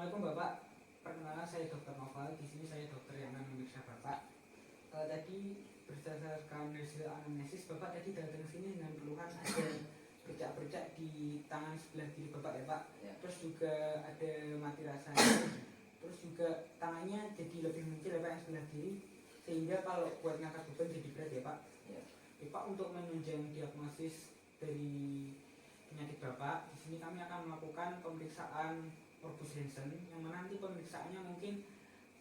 Assalamualaikum Bapak. Perkenalkan saya Dr. Noval. Di sini saya dokter yang akan memeriksa Bapak. Tadi berdasarkan hasil anamnesis Bapak tadi datang ke sini dengan keluhan ada bercak-bercak di tangan sebelah kiri Bapak ya Pak. Ya. Terus juga ada mati rasanya. Terus juga tangannya jadi lebih mengecil ya Pak yang sebelah kiri. Sehingga kalau buat ngangkat beban jadi berat ya Pak. Ya. Pak, untuk menunjang diagnosis dari penyakit Bapak, di sini kami akan melakukan pemeriksaan Corbus Hansen, yang mana nanti pemeriksaannya mungkin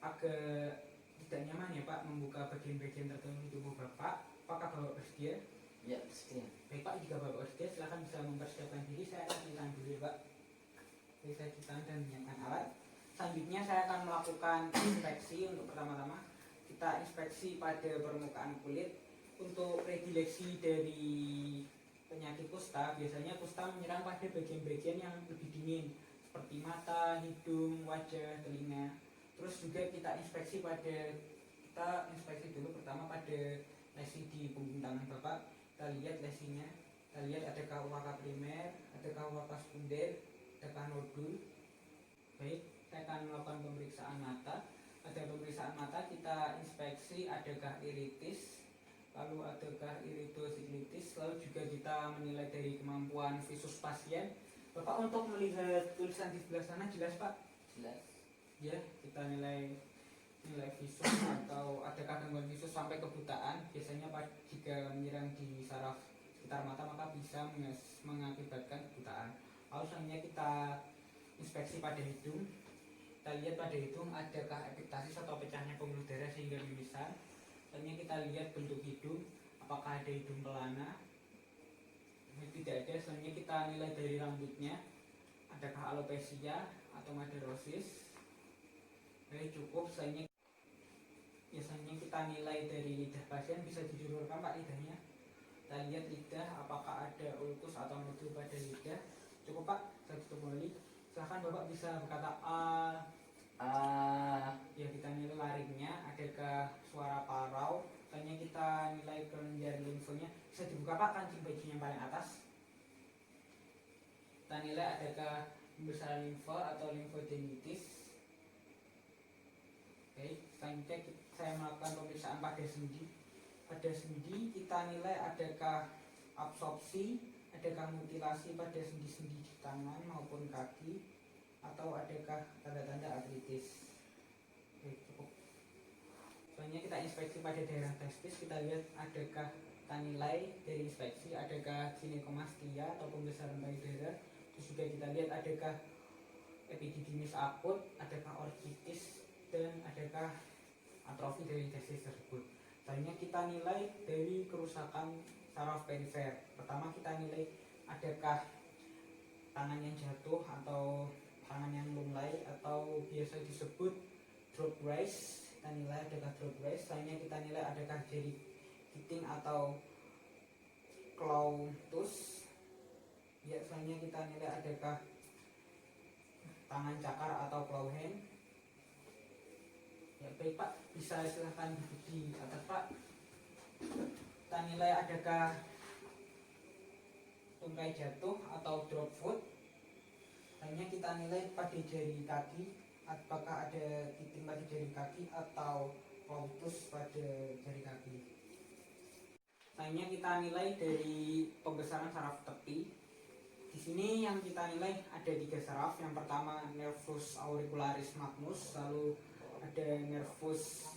agak tidak nyaman ya Pak, membuka bagian-bagian tertentu di tubuh Bapak. Apakah Bapak bersedia? Ya, setia. Baik Pak, jika Bapak bersedia silahkan bisa mempersiapkan diri. Saya akan citaan dulu ya Pak. Oke, saya citaan dan menyiapkan alat. Selanjutnya saya akan melakukan inspeksi. Untuk pertama-tama kita inspeksi pada permukaan kulit. Untuk predileksi dari penyakit kusta, biasanya kusta menyerang pada bagian-bagian yang lebih dingin seperti mata, hidung, wajah, telinga. Terus juga kita inspeksi dulu pertama pada lesi di punggung tangan Bapak. Kita lihat lesinya, kita lihat adakah waka primer, adakah waka sekunder, adakah nodul. Baik, saya akan melakukan pemeriksaan mata. Pada pemeriksaan mata kita inspeksi adakah iritis, lalu adakah iridosiglitis, lalu juga kita menilai dari kemampuan visus pasien. Bapak untuk melihat tulisan di sebelah sana jelas Pak? Jelas. Ya, kita nilai visus atau adakah gangguan visus sampai kebutaan. Biasanya jika menyerang di saraf sekitar mata maka bisa mengakibatkan kebutaan. Lalu selanjutnya kita inspeksi pada hidung. Kita lihat pada hidung adakah epiktasis atau pecahnya pembuluh darah sehingga mimisan. Selanjutnya kita lihat bentuk hidung, apakah ada hidung pelana. Tidak ada. Selanjutnya kita nilai dari rambutnya, adakah alopecia atau madarosis. Oke, cukup. Selanjutnya kita nilai dari lidah pasien, bisa dijulurkan Pak lidahnya. Kita lihat lidah, apakah ada ulkus atau nodul pada lidah. Cukup Pak, saya tutup kembali. Silahkan Bapak bisa berkata ya, kita nilai laringnya, adakah suara parau. Selanjutnya kita nilai kelenjar limfonya. Bisa dibuka Pak kancing bajunya yang paling atas. Kita nilai adakah pembesaran limfa atau limfodenitis. Oke, selanjutnya saya melakukan pemeriksaan pada sendi. Pada sendi kita nilai adakah absorpsi, adakah mutilasi pada sendi-sendi di tangan maupun kaki, atau adakah tanda-tanda artritis. Oke, cukup. Selanjutnya kita inspeksi pada daerah testis. Kita lihat adakah kita nilai dari inspeksi adakah ginekomastia atau pembesaran payudara. Terus juga kita lihat adakah epididymis akut, adakah orchitis, dan adakah atrofi dari testis tersebut. Selanjutnya kita nilai dari kerusakan saraf perifer. Pertama kita nilai adakah tangan yang jatuh atau tangan yang lunglai atau biasa disebut drop rise. Kita nilai adakah drop rise. Selanjutnya kita nilai adakah jari giting atau claw tooth. Ya, selanjutnya kita nilai adakah tangan cakar atau claw hand. Ya, baik Pak, bisa silahkan duduk di atas Pak. Kita nilai adakah tungkai jatuh atau drop foot. Hanya kita nilai pada jari kaki, apakah ada titik pada jari kaki atau pautus pada jari kaki. Selanjutnya kita nilai dari pembesaran saraf tepi. Di sini yang kita nilai ada 3 saraf. Yang pertama nervus auricularis magnus, lalu ada nervus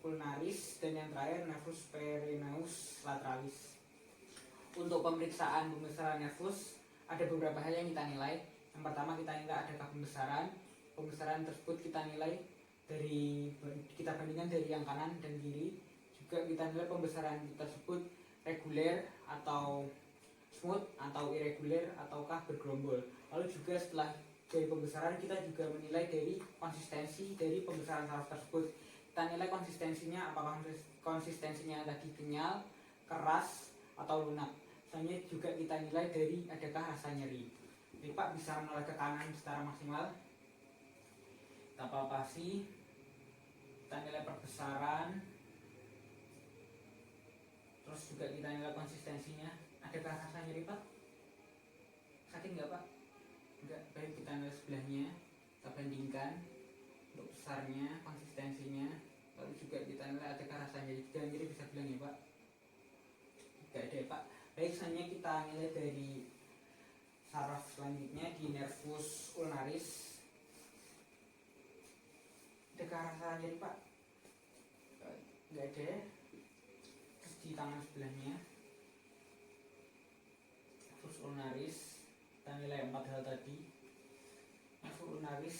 ulnaris, dan yang terakhir nervus peroneus lateralis. Untuk pemeriksaan pembesaran nervus ada beberapa hal yang kita nilai. Yang pertama kita nilai adakah pembesaran tersebut kita nilai dari kita bandingkan dari yang kanan dan kiri. Juga kita nilai pembesaran tersebut reguler atau smooth atau irregular ataukah bergerombol. Lalu juga setelah dari pembesaran kita juga menilai dari konsistensi dari pembesaran saraf tersebut. Kita nilai konsistensinya, apakah konsistensinya tadi kenyal, keras, atau lunak. Selanjutnya juga kita nilai dari adakah rasa nyeri. Jadi Pak bisa menoleh ke kanan secara maksimal. Kita palpasi, kita nilai perbesaran, terus juga kita nilai konsistensinya. Adakah rasa nyeri Pak? Sakit nggak Pak? Enggak. Baik, kita nilai sebelahnya. kita bandingkan untuk besarnya, konsistensinya, lalu juga kita nilai adakah rasanya juga. Jadi bisa bilang ya Pak, tidak ada ya Pak. Baik, selanjutnya kita nilai dari saraf selanjutnya di nervus ulnaris. Adakah rasa nyeri Pak? Tidak ada. Terus di tangan sebelahnya nervus ulnaris, kita nilai 4 hal tadi. Nervus ulnaris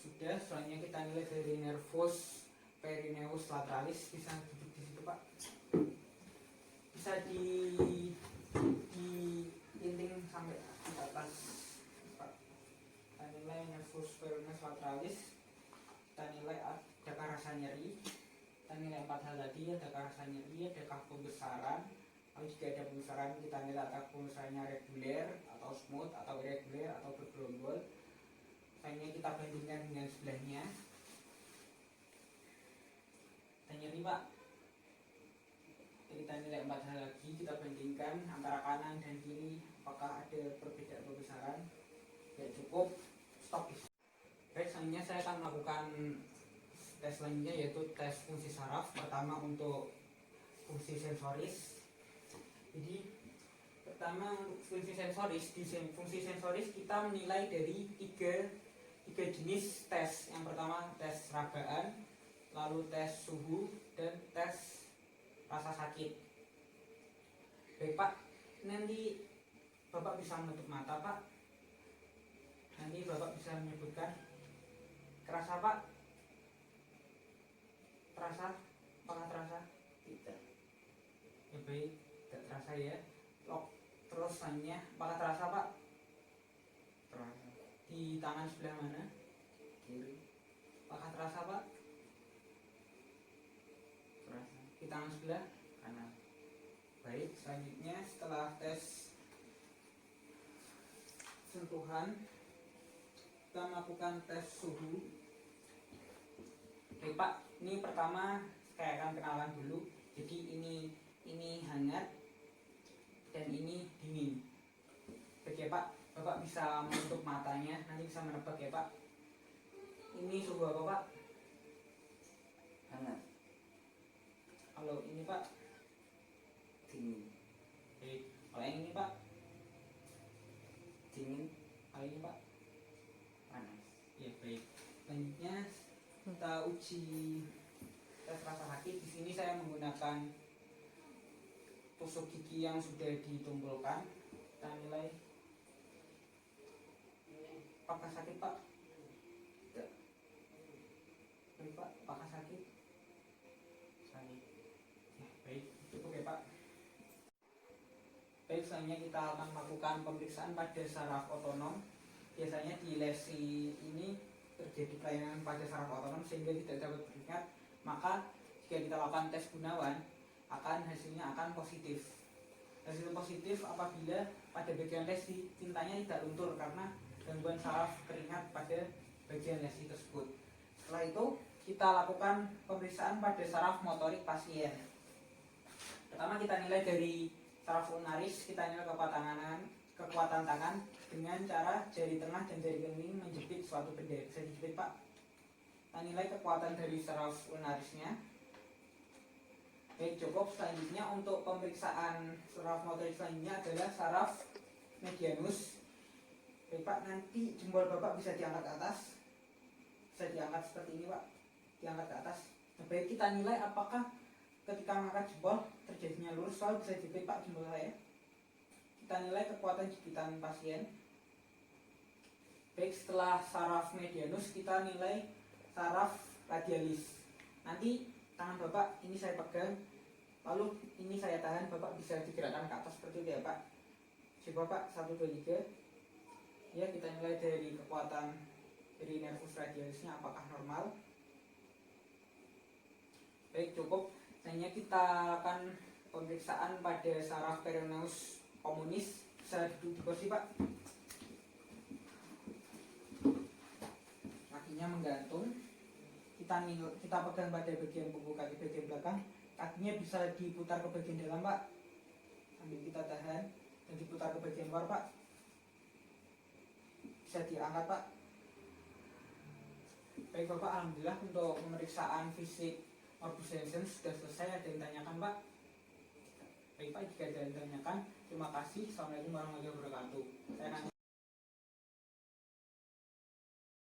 sudah. Selanjutnya kita nilai dari nervus perineus lateralis. Bisa duduk di situ Pak, bisa diinting sampai di atas Pak. Kita nilai nervus perineus lateralis, kita nilai adakah rasa nyeri. Kita nilai 4 hal tadi, adakah rasa nyeri, adakah pembesaran. Lalu jika ada pembesaran, kita nilai apakah pembesarannya reguler atau smooth atau irregular atau bergerombol. Selanjutnya kita bandingkan dengan sebelahnya. Kita nyeri Pak, kita nilai 4 hal lagi, kita bandingkan antara kanan dan kiri apakah ada perbedaan pembesaran. Ya cukup, stop. Baik, selanjutnya saya akan melakukan tes selanjutnya, yaitu tes fungsi saraf. Pertama untuk fungsi sensoris. Jadi pertama untuk fungsi sensoris, di fungsi sensoris kita menilai dari tiga jenis tes. Yang pertama tes ragaan, lalu tes suhu, dan tes rasa sakit. Baik Pak, nanti Bapak bisa menutup mata Pak. Nanti Bapak bisa menyebutkan, terasa Pak? Terasa? Apakah terasa? Tidak. Ya baik, tidak terasa ya. Terus selanjutnya, apakah terasa Pak? Terasa. Di tangan sebelah mana? Kiri. Apakah terasa Pak? Terasa. Di tangan sebelah Kanan. baik. Selanjutnya setelah tes sentuhan, kita melakukan tes suhu. Baik Pak, ini pertama saya akan kenalan dulu. Jadi ini hangat dan ini dingin. Baik ya Pak, Bapak bisa menutup matanya, nanti bisa menebak ya Pak. Ini suhu apa Pak? Hangat. Kalau ini Pak? Dingin. Baik. Kalau yang ini Pak? Dingin. Kalau ini Pak? Panas. Ya baik. Selanjutnya kita uji tes rasa sakit. Di sini saya menggunakan tusuk gigi yang sudah ditumpulkan. Kita nilai apakah sakit Pak? Tidak. Baik Pak, apakah sakit? Sakit. Ya, baik, cukup ya Pak. Baik, selanjutnya kita akan melakukan pemeriksaan pada saraf otonom. Biasanya di lesi ini terjadi kelainan pada saraf otonom sehingga tidak dapat beringat. Maka jika kita lakukan tes Gunawan, hasilnya akan positif. Hasil positif apabila pada bagian lesi tintanya tidak luntur karena gangguan saraf keringat pada bagian lesi tersebut. Setelah itu kita lakukan pemeriksaan pada saraf motorik pasien. Pertama kita nilai dari saraf ulnaris, kita nilai kekuatan tangan dengan cara jari tengah dan jari kelingking menjepit suatu benda. Bisa dijepit Pak. Kita nilai kekuatan dari saraf ulnarisnya. Baik, cukup. Selanjutnya untuk pemeriksaan saraf motorik selanjutnya adalah saraf medianus. Baik Pak, nanti jempol Bapak bisa diangkat ke atas. Bisa diangkat seperti ini Pak, diangkat ke atas. Nah, baik, kita nilai apakah ketika mengangkat jempol terjadinya lurus. Kalau bisa jepit Pak jempol saya. Kita nilai kekuatan jepitan pasien. Baik, setelah saraf medianus kita nilai saraf radialis. Nanti tangan Bapak ini saya pegang, lalu ini saya tahan. Bapak bisa digerakkan ke atas seperti itu ya Pak. Coba Pak, 1, 2, 3. Ya, kita nilai dari kekuatan dari nervus radialisnya apakah normal. Baik, cukup. Selanjutnya kita akan pemeriksaan pada saraf perineus communis. Bisa duduk di kursi Pak. Kakinya menggantung. Kita pegang pada bagian punggung kaki bagian belakang. Kakinya bisa diputar ke bagian dalam Pak, sambil kita tahan, dan diputar ke bagian luar Pak. Bisa diangkat Pak. Baik Bapak, alhamdulillah untuk pemeriksaan fisik Morbus Jansen sudah selesai. Ada yang tanyakan Pak? Baik Pak, jika ada yang tanyakan, terima kasih. Assalamualaikum warahmatullahi wabarakatuh. Saya akan